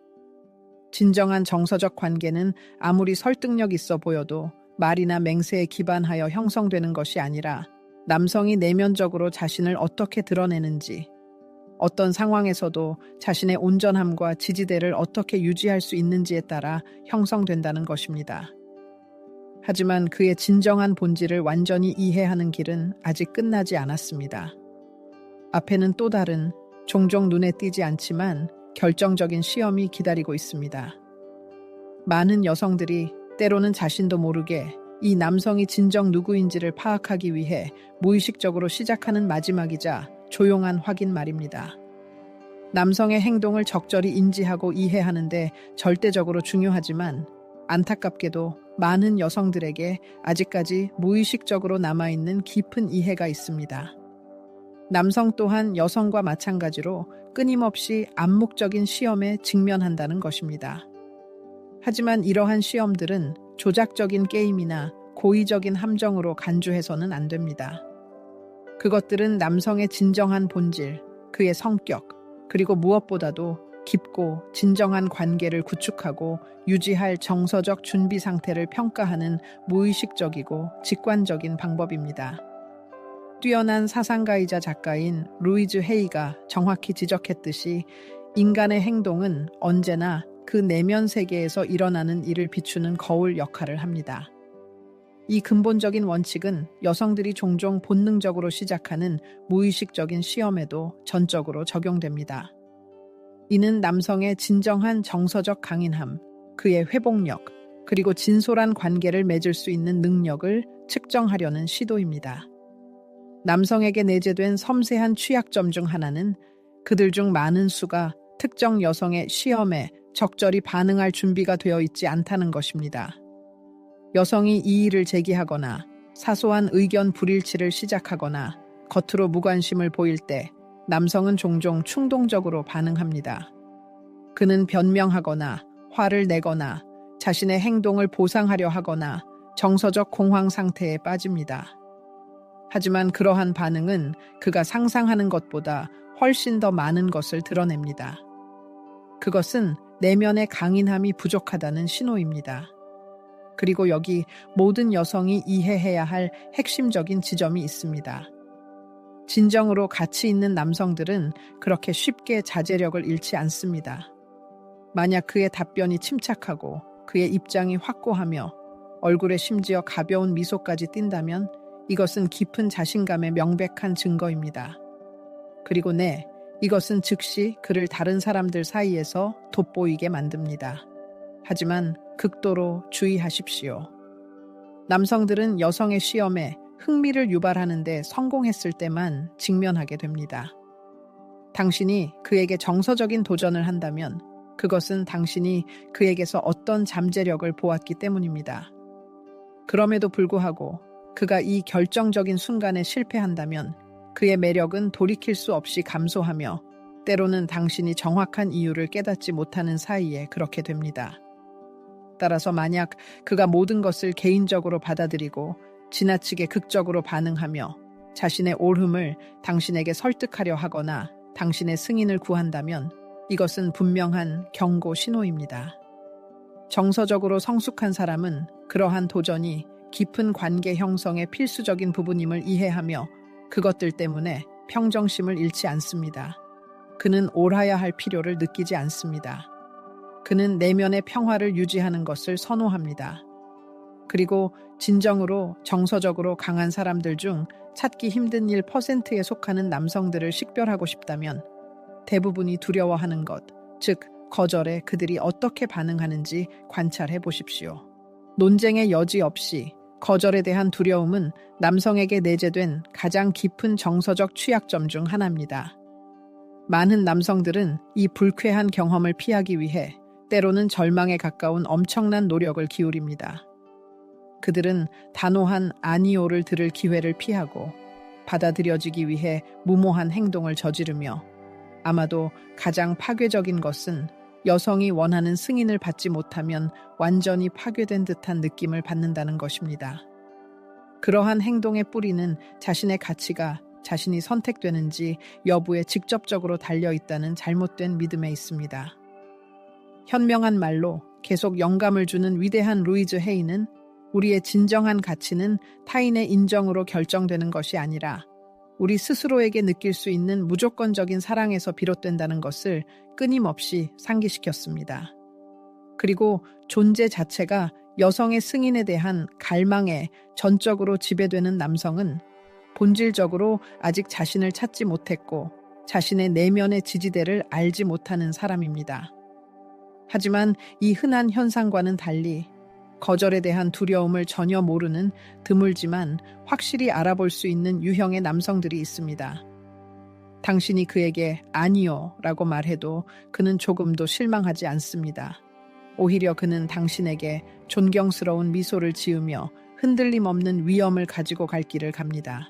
진정한 정서적 관계는 아무리 설득력 있어 보여도 말이나 맹세에 기반하여 형성되는 것이 아니라 남성이 내면적으로 자신을 어떻게 드러내는지, 어떤 상황에서도 자신의 온전함과 지지대를 어떻게 유지할 수 있는지에 따라 형성된다는 것입니다. 하지만 그의 진정한 본질을 완전히 이해하는 길은 아직 끝나지 않았습니다. 앞에는 또 다른, 종종 눈에 띄지 않지만 결정적인 시험이 기다리고 있습니다. 많은 여성들이 때로는 자신도 모르게 이 남성이 진정 누구인지를 파악하기 위해 무의식적으로 시작하는 마지막이자 조용한 확인 말입니다. 남성의 행동을 적절히 인지하고 이해하는데 절대적으로 중요하지만 안타깝게도 많은 여성들에게 아직까지 무의식적으로 남아있는 깊은 이해가 있습니다. 남성 또한 여성과 마찬가지로 끊임없이 암묵적인 시험에 직면한다는 것입니다. 하지만 이러한 시험들은 조작적인 게임이나 고의적인 함정으로 간주해서는 안 됩니다. 그것들은 남성의 진정한 본질, 그의 성격, 그리고 무엇보다도 깊고 진정한 관계를 구축하고 유지할 정서적 준비 상태를 평가하는 무의식적이고 직관적인 방법입니다. 뛰어난 사상가이자 작가인 루이즈 헤이가 정확히 지적했듯이 인간의 행동은 언제나 그 내면 세계에서 일어나는 일을 비추는 거울 역할을 합니다. 이 근본적인 원칙은 여성들이 종종 본능적으로 시작하는 무의식적인 시험에도 전적으로 적용됩니다. 이는 남성의 진정한 정서적 강인함, 그의 회복력, 그리고 진솔한 관계를 맺을 수 있는 능력을 측정하려는 시도입니다. 남성에게 내재된 섬세한 취약점 중 하나는 그들 중 많은 수가 특정 여성의 시험에 적절히 반응할 준비가 되어 있지 않다는 것입니다. 여성이 이의를 제기하거나 사소한 의견 불일치를 시작하거나 겉으로 무관심을 보일 때 남성은 종종 충동적으로 반응합니다. 그는 변명하거나 화를 내거나 자신의 행동을 보상하려 하거나 정서적 공황 상태에 빠집니다. 하지만 그러한 반응은 그가 상상하는 것보다 훨씬 더 많은 것을 드러냅니다. 그것은 내면의 강인함이 부족하다는 신호입니다. 그리고 여기 모든 여성이 이해해야 할 핵심적인 지점이 있습니다. 진정으로 가치 있는 남성들은 그렇게 쉽게 자제력을 잃지 않습니다. 만약 그의 답변이 침착하고 그의 입장이 확고하며 얼굴에 심지어 가벼운 미소까지 띈다면 이것은 깊은 자신감의 명백한 증거입니다. 그리고 이것은 즉시 그를 다른 사람들 사이에서 돋보이게 만듭니다. 하지만 극도로 주의하십시오. 남성들은 여성의 시험에 흥미를 유발하는 데 성공했을 때만 직면하게 됩니다. 당신이 그에게 정서적인 도전을 한다면 그것은 당신이 그에게서 어떤 잠재력을 보았기 때문입니다. 그럼에도 불구하고 그가 이 결정적인 순간에 실패한다면 그의 매력은 돌이킬 수 없이 감소하며 때로는 당신이 정확한 이유를 깨닫지 못하는 사이에 그렇게 됩니다. 따라서 만약 그가 모든 것을 개인적으로 받아들이고 지나치게 극적으로 반응하며 자신의 옳음을 당신에게 설득하려 하거나 당신의 승인을 구한다면 이것은 분명한 경고 신호입니다. 정서적으로 성숙한 사람은 그러한 도전이 깊은 관계 형성의 필수적인 부분임을 이해하며 그것들 때문에 평정심을 잃지 않습니다. 그는 옳아야 할 필요를 느끼지 않습니다. 그는 내면의 평화를 유지하는 것을 선호합니다. 그리고 진정으로 정서적으로 강한 사람들 중 찾기 힘든 1%에 속하는 남성들을 식별하고 싶다면 대부분이 두려워하는 것, 즉 거절에 그들이 어떻게 반응하는지 관찰해 보십시오. 논쟁의 여지 없이 거절에 대한 두려움은 남성에게 내재된 가장 깊은 정서적 취약점 중 하나입니다. 많은 남성들은 이 불쾌한 경험을 피하기 위해 때로는 절망에 가까운 엄청난 노력을 기울입니다. 그들은 단호한 아니오를 들을 기회를 피하고 받아들여지기 위해 무모한 행동을 저지르며 아마도 가장 파괴적인 것은 여성이 원하는 승인을 받지 못하면 완전히 파괴된 듯한 느낌을 받는다는 것입니다. 그러한 행동의 뿌리는 자신의 가치가 자신이 선택되는지 여부에 직접적으로 달려 있다는 잘못된 믿음에 있습니다. 현명한 말로 계속 영감을 주는 위대한 루이즈 헤이는 우리의 진정한 가치는 타인의 인정으로 결정되는 것이 아니라 우리 스스로에게 느낄 수 있는 무조건적인 사랑에서 비롯된다는 것을 끊임없이 상기시켰습니다. 그리고 존재 자체가 여성의 승인에 대한 갈망에 전적으로 지배되는 남성은 본질적으로 아직 자신을 찾지 못했고 자신의 내면의 지지대를 알지 못하는 사람입니다. 하지만 이 흔한 현상과는 달리 거절에 대한 두려움을 전혀 모르는 드물지만 확실히 알아볼 수 있는 유형의 남성들이 있습니다. 당신이 그에게 아니요 라고 말해도 그는 조금도 실망하지 않습니다. 오히려 그는 당신에게 존경스러운 미소를 지으며 흔들림 없는 위엄을 가지고 갈 길을 갑니다.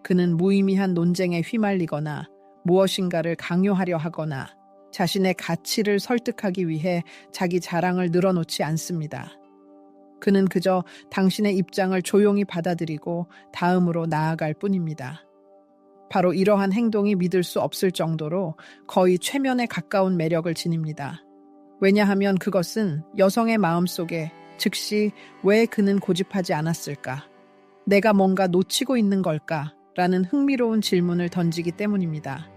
그는 무의미한 논쟁에 휘말리거나 무엇인가를 강요하려 하거나 자신의 가치를 설득하기 위해 자기 자랑을 늘어놓지 않습니다. 그는 그저 당신의 입장을 조용히 받아들이고 다음으로 나아갈 뿐입니다. 바로 이러한 행동이 믿을 수 없을 정도로 거의 최면에 가까운 매력을 지닙니다. 왜냐하면 그것은 여성의 마음속에 즉시 왜 그는 고집하지 않았을까? 내가 뭔가 놓치고 있는 걸까? 라는 흥미로운 질문을 던지기 때문입니다.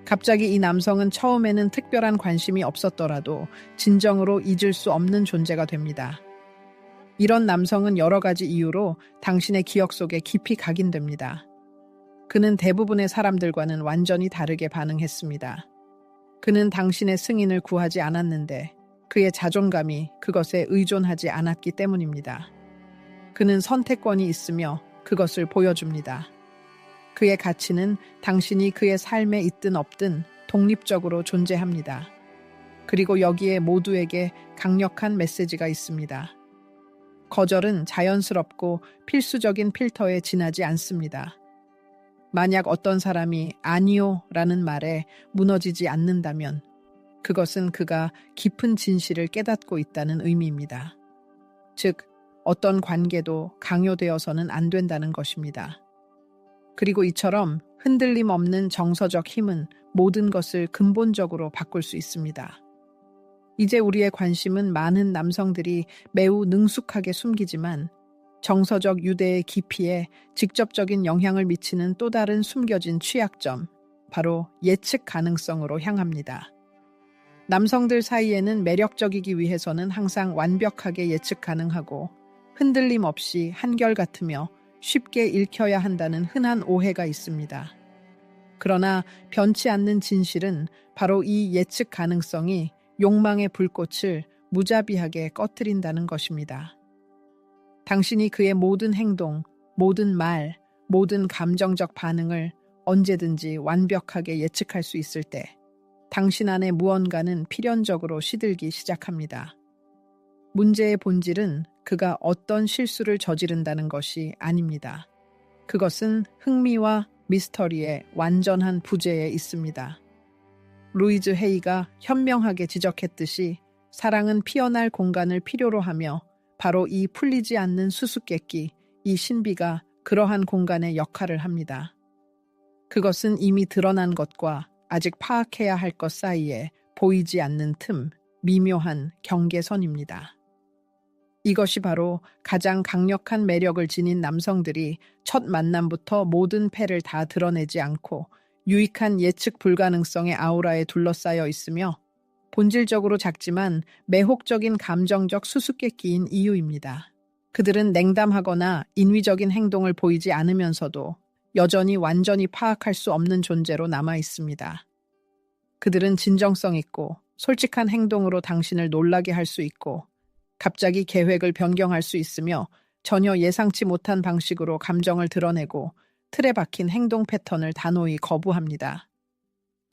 갑자기 이 남성은 처음에는 특별한 관심이 없었더라도 진정으로 잊을 수 없는 존재가 됩니다. 이런 남성은 여러 가지 이유로 당신의 기억 속에 깊이 각인됩니다. 그는 대부분의 사람들과는 완전히 다르게 반응했습니다. 그는 당신의 승인을 구하지 않았는데 그의 자존감이 그것에 의존하지 않았기 때문입니다. 그는 선택권이 있으며 그것을 보여줍니다. 그의 가치는 당신이 그의 삶에 있든 없든 독립적으로 존재합니다. 그리고 여기에 모두에게 강력한 메시지가 있습니다. 거절은 자연스럽고 필수적인 필터에 지나지 않습니다. 만약 어떤 사람이 아니요 라는 말에 무너지지 않는다면 그것은 그가 깊은 진실을 깨닫고 있다는 의미입니다. 즉, 어떤 관계도 강요되어서는 안 된다는 것입니다. 그리고 이처럼 흔들림 없는 정서적 힘은 모든 것을 근본적으로 바꿀 수 있습니다. 이제 우리의 관심은 많은 남성들이 매우 능숙하게 숨기지만 정서적 유대의 깊이에 직접적인 영향을 미치는 또 다른 숨겨진 취약점, 바로 예측 가능성으로 향합니다. 남성들 사이에는 매력적이기 위해서는 항상 완벽하게 예측 가능하고 흔들림 없이 한결같으며 쉽게 읽혀야 한다는 흔한 오해가 있습니다. 그러나 변치 않는 진실은 바로 이 예측 가능성이 욕망의 불꽃을 무자비하게 꺼뜨린다는 것입니다. 당신이 그의 모든 행동, 모든 말, 모든 감정적 반응을 언제든지 완벽하게 예측할 수 있을 때 당신 안에 무언가는 필연적으로 시들기 시작합니다. 문제의 본질은 그가 어떤 실수를 저지른다는 것이 아닙니다. 그것은 흥미와 미스터리의 완전한 부재에 있습니다. 루이즈 헤이가 현명하게 지적했듯이 사랑은 피어날 공간을 필요로 하며 바로 이 풀리지 않는 수수께끼, 이 신비가 그러한 공간의 역할을 합니다. 그것은 이미 드러난 것과 아직 파악해야 할 것 사이에 보이지 않는 틈, 미묘한 경계선입니다. 이것이 바로 가장 강력한 매력을 지닌 남성들이 첫 만남부터 모든 패를 다 드러내지 않고 유익한 예측 불가능성의 아우라에 둘러싸여 있으며 본질적으로 작지만 매혹적인 감정적 수수께끼인 이유입니다. 그들은 냉담하거나 인위적인 행동을 보이지 않으면서도 여전히 완전히 파악할 수 없는 존재로 남아 있습니다. 그들은 진정성 있고 솔직한 행동으로 당신을 놀라게 할 수 있고 갑자기 계획을 변경할 수 있으며 전혀 예상치 못한 방식으로 감정을 드러내고 틀에 박힌 행동 패턴을 단호히 거부합니다.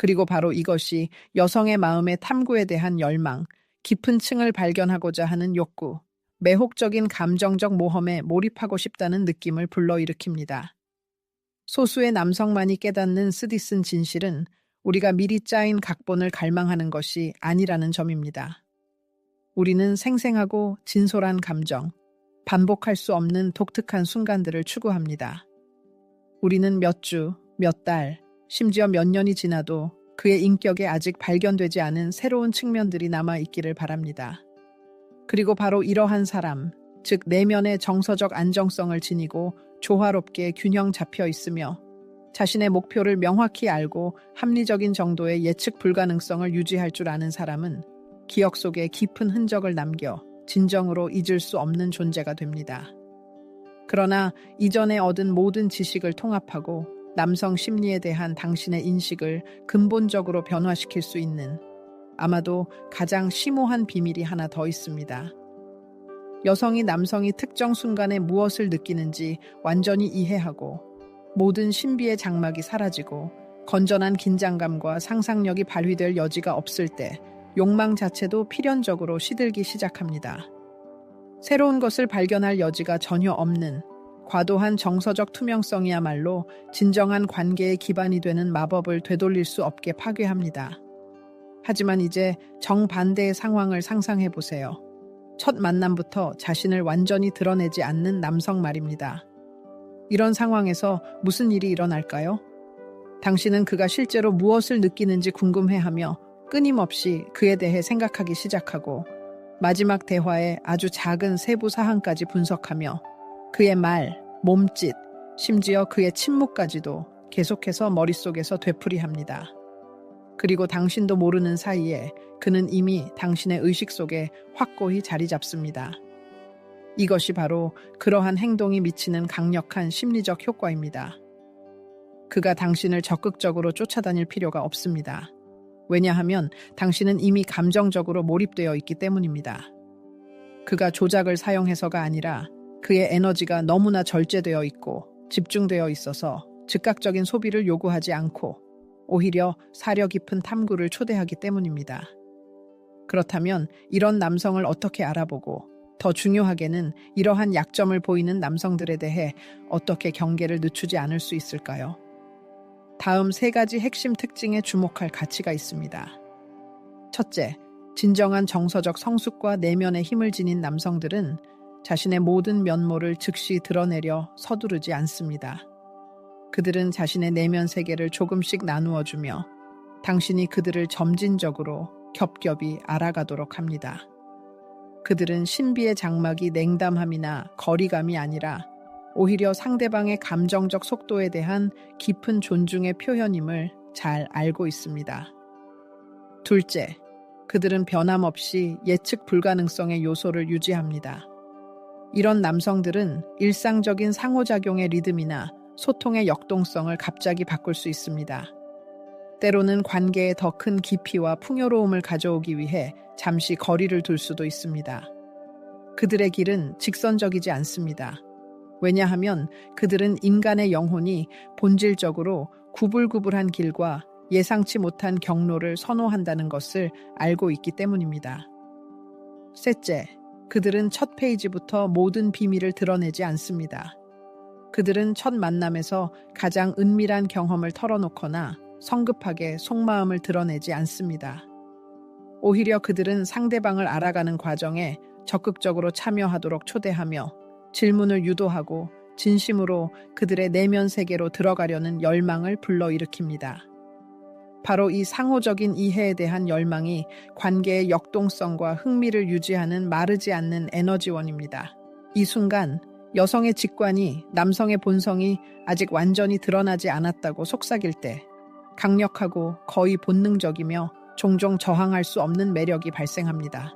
그리고 바로 이것이 여성의 마음의 탐구에 대한 열망, 깊은 층을 발견하고자 하는 욕구, 매혹적인 감정적 모험에 몰입하고 싶다는 느낌을 불러일으킵니다. 소수의 남성만이 깨닫는 쓰디쓴 진실은 우리가 미리 짜인 각본을 갈망하는 것이 아니라는 점입니다. 우리는 생생하고 진솔한 감정, 반복할 수 없는 독특한 순간들을 추구합니다. 우리는 몇 주, 몇 달, 심지어 몇 년이 지나도 그의 인격에 아직 발견되지 않은 새로운 측면들이 남아있기를 바랍니다. 그리고 바로 이러한 사람, 즉 내면의 정서적 안정성을 지니고 조화롭게 균형 잡혀 있으며 자신의 목표를 명확히 알고 합리적인 정도의 예측 불가능성을 유지할 줄 아는 사람은 기억 속에 깊은 흔적을 남겨 진정으로 잊을 수 없는 존재가 됩니다. 그러나 이전에 얻은 모든 지식을 통합하고 남성 심리에 대한 당신의 인식을 근본적으로 변화시킬 수 있는 아마도 가장 심오한 비밀이 하나 더 있습니다. 여성이 남성이 특정 순간에 무엇을 느끼는지 완전히 이해하고 모든 신비의 장막이 사라지고 건전한 긴장감과 상상력이 발휘될 여지가 없을 때 욕망 자체도 필연적으로 시들기 시작합니다. 새로운 것을 발견할 여지가 전혀 없는 과도한 정서적 투명성이야말로 진정한 관계의 기반이 되는 마법을 되돌릴 수 없게 파괴합니다. 하지만 이제 정반대의 상황을 상상해 보세요. 첫 만남부터 자신을 완전히 드러내지 않는 남성 말입니다. 이런 상황에서 무슨 일이 일어날까요? 당신은 그가 실제로 무엇을 느끼는지 궁금해하며 끊임없이 그에 대해 생각하기 시작하고 마지막 대화의 아주 작은 세부 사항까지 분석하며 그의 말, 몸짓, 심지어 그의 침묵까지도 계속해서 머릿속에서 되풀이합니다. 그리고 당신도 모르는 사이에 그는 이미 당신의 의식 속에 확고히 자리 잡습니다. 이것이 바로 그러한 행동이 미치는 강력한 심리적 효과입니다. 그가 당신을 적극적으로 쫓아다닐 필요가 없습니다. 왜냐하면 당신은 이미 감정적으로 몰입되어 있기 때문입니다. 그가 조작을 사용해서가 아니라 그의 에너지가 너무나 절제되어 있고 집중되어 있어서 즉각적인 소비를 요구하지 않고 오히려 사려 깊은 탐구를 초대하기 때문입니다. 그렇다면 이런 남성을 어떻게 알아보고 더 중요하게는 이러한 약점을 보이는 남성들에 대해 어떻게 경계를 늦추지 않을 수 있을까요? 다음 3가지 핵심 특징에 주목할 가치가 있습니다. 첫째, 진정한 정서적 성숙과 내면의 힘을 지닌 남성들은 자신의 모든 면모를 즉시 드러내려 서두르지 않습니다. 그들은 자신의 내면 세계를 조금씩 나누어주며 당신이 그들을 점진적으로 겹겹이 알아가도록 합니다. 그들은 신비의 장막이 냉담함이나 거리감이 아니라 오히려 상대방의 감정적 속도에 대한 깊은 존중의 표현임을 잘 알고 있습니다. 둘째, 그들은 변함없이 예측 불가능성의 요소를 유지합니다. 이런 남성들은 일상적인 상호작용의 리듬이나 소통의 역동성을 갑자기 바꿀 수 있습니다. 때로는 관계에 더 큰 깊이와 풍요로움을 가져오기 위해 잠시 거리를 둘 수도 있습니다. 그들의 길은 직선적이지 않습니다. 왜냐하면 그들은 인간의 영혼이 본질적으로 구불구불한 길과 예상치 못한 경로를 선호한다는 것을 알고 있기 때문입니다. 셋째, 그들은 첫 페이지부터 모든 비밀을 드러내지 않습니다. 그들은 첫 만남에서 가장 은밀한 경험을 털어놓거나 성급하게 속마음을 드러내지 않습니다. 오히려 그들은 상대방을 알아가는 과정에 적극적으로 참여하도록 초대하며 질문을 유도하고 진심으로 그들의 내면 세계로 들어가려는 열망을 불러일으킵니다. 바로 이 상호적인 이해에 대한 열망이 관계의 역동성과 흥미를 유지하는 마르지 않는 에너지원입니다. 이 순간 여성의 직관이 남성의 본성이 아직 완전히 드러나지 않았다고 속삭일 때 강력하고 거의 본능적이며 종종 저항할 수 없는 매력이 발생합니다.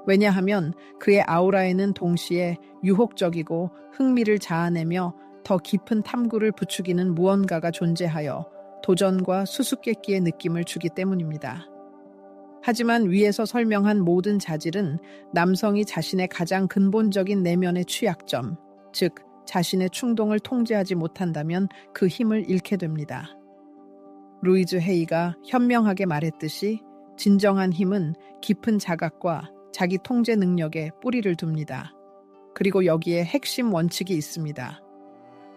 왜냐하면 그의 아우라에는 동시에 유혹적이고 흥미를 자아내며 더 깊은 탐구를 부추기는 무언가가 존재하여 도전과 수수께끼의 느낌을 주기 때문입니다. 하지만 위에서 설명한 모든 자질은 남성이 자신의 가장 근본적인 내면의 취약점, 즉 자신의 충동을 통제하지 못한다면 그 힘을 잃게 됩니다. 루이즈 헤이가 현명하게 말했듯이 진정한 힘은 깊은 자각과 자기 통제 능력에 뿌리를 둡니다. 그리고 여기에 핵심 원칙이 있습니다.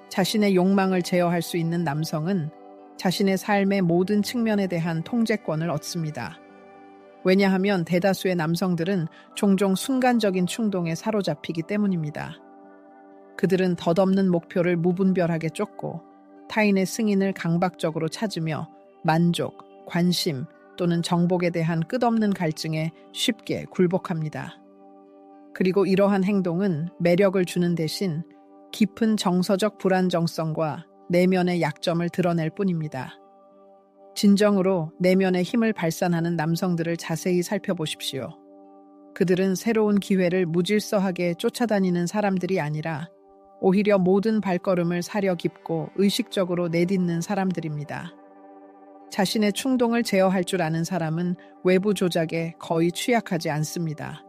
자신의 욕망을 제어할 수 있는 남성은 자신의 삶의 모든 측면에 대한 통제권을 얻습니다. 왜냐하면 대다수의 남성들은 종종 순간적인 충동에 사로잡히기 때문입니다. 그들은 덧없는 목표를 무분별하게 쫓고 타인의 승인을 강박적으로 찾으며 만족, 관심 또는 정복에 대한 끝없는 갈증에 쉽게 굴복합니다. 그리고 이러한 행동은 매력을 주는 대신 깊은 정서적 불안정성과 내면의 약점을 드러낼 뿐입니다. 진정으로 내면의 힘을 발산하는 남성들을 자세히 살펴보십시오. 그들은 새로운 기회를 무질서하게 쫓아다니는 사람들이 아니라 오히려 모든 발걸음을 사려 깊고 의식적으로 내딛는 사람들입니다. 자신의 충동을 제어할 줄 아는 사람은 외부 조작에 거의 취약하지 않습니다.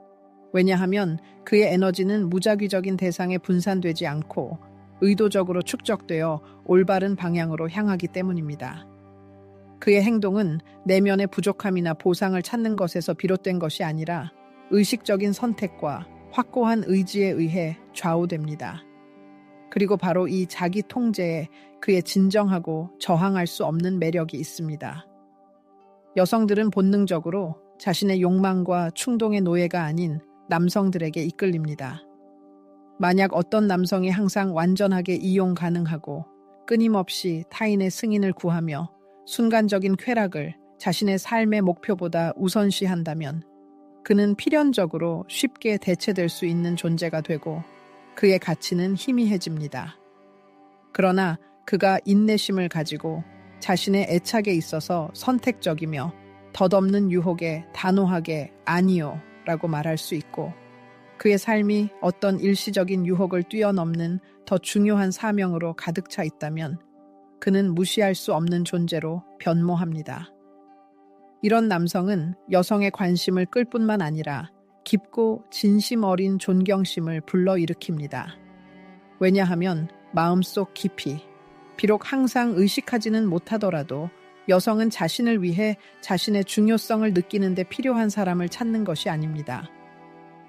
왜냐하면 그의 에너지는 무작위적인 대상에 분산되지 않고 의도적으로 축적되어 올바른 방향으로 향하기 때문입니다. 그의 행동은 내면의 부족함이나 보상을 찾는 것에서 비롯된 것이 아니라 의식적인 선택과 확고한 의지에 의해 좌우됩니다. 그리고 바로 이 자기 통제에 그의 진정하고 저항할 수 없는 매력이 있습니다. 여성들은 본능적으로 자신의 욕망과 충동의 노예가 아닌 남성들에게 이끌립니다. 만약 어떤 남성이 항상 완전하게 이용 가능하고 끊임없이 타인의 승인을 구하며 순간적인 쾌락을 자신의 삶의 목표보다 우선시한다면 그는 필연적으로 쉽게 대체될 수 있는 존재가 되고 그의 가치는 희미해집니다. 그러나 그가 인내심을 가지고 자신의 애착에 있어서 선택적이며 덧없는 유혹에 단호하게 아니요 라고 말할 수 있고 그의 삶이 어떤 일시적인 유혹을 뛰어넘는 더 중요한 사명으로 가득 차 있다면 그는 무시할 수 없는 존재로 변모합니다. 이런 남성은 여성의 관심을 끌 뿐만 아니라 깊고 진심 어린 존경심을 불러일으킵니다. 왜냐하면 마음속 깊이, 비록 항상 의식하지는 못하더라도 여성은 자신을 위해 자신의 중요성을 느끼는 데 필요한 사람을 찾는 것이 아닙니다.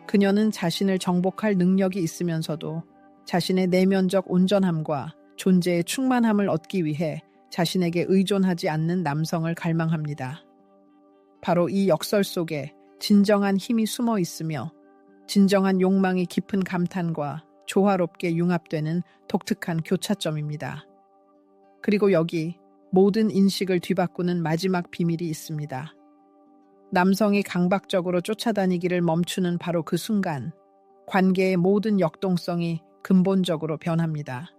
그녀는 자신을 정복할 능력이 있으면서도 자신의 내면적 온전함과 존재의 충만함을 얻기 위해 자신에게 의존하지 않는 남성을 갈망합니다. 바로 이 역설 속에 진정한 힘이 숨어 있으며 진정한 욕망이 깊은 감탄과 조화롭게 융합되는 독특한 교차점입니다. 그리고 여기 모든 인식을 뒤바꾸는 마지막 비밀이 있습니다. 남성이 강박적으로 쫓아다니기를 멈추는 바로 그 순간, 관계의 모든 역동성이 근본적으로 변합니다.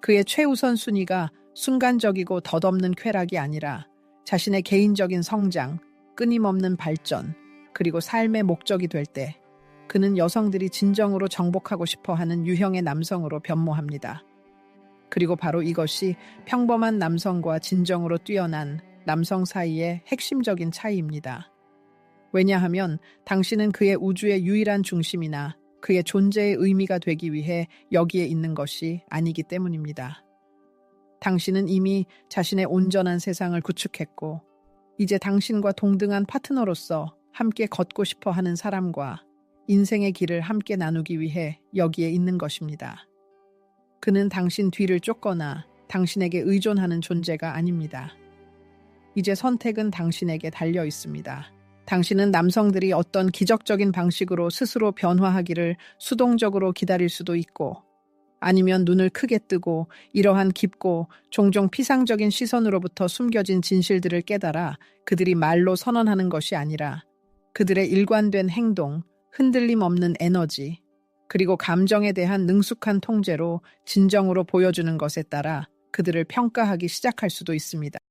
그의 최우선 순위가 순간적이고 덧없는 쾌락이 아니라 자신의 개인적인 성장, 끊임없는 발전, 그리고 삶의 목적이 될 때 그는 여성들이 진정으로 정복하고 싶어하는 유형의 남성으로 변모합니다. 그리고 바로 이것이 평범한 남성과 진정으로 뛰어난 남성 사이의 핵심적인 차이입니다. 왜냐하면 당신은 그의 우주의 유일한 중심이나 그의 존재의 의미가 되기 위해 여기에 있는 것이 아니기 때문입니다. 당신은 이미 자신의 온전한 세상을 구축했고 이제 당신과 동등한 파트너로서 함께 걷고 싶어 하는 사람과 인생의 길을 함께 나누기 위해 여기에 있는 것입니다. 그는 당신 뒤를 쫓거나 당신에게 의존하는 존재가 아닙니다. 이제 선택은 당신에게 달려 있습니다. 당신은 남성들이 어떤 기적적인 방식으로 스스로 변화하기를 수동적으로 기다릴 수도 있고 아니면 눈을 크게 뜨고 이러한 깊고 종종 피상적인 시선으로부터 숨겨진 진실들을 깨달아 그들이 말로 선언하는 것이 아니라 그들의 일관된 행동, 흔들림 없는 에너지, 그리고 감정에 대한 능숙한 통제로 진정으로 보여주는 것에 따라 그들을 평가하기 시작할 수도 있습니다.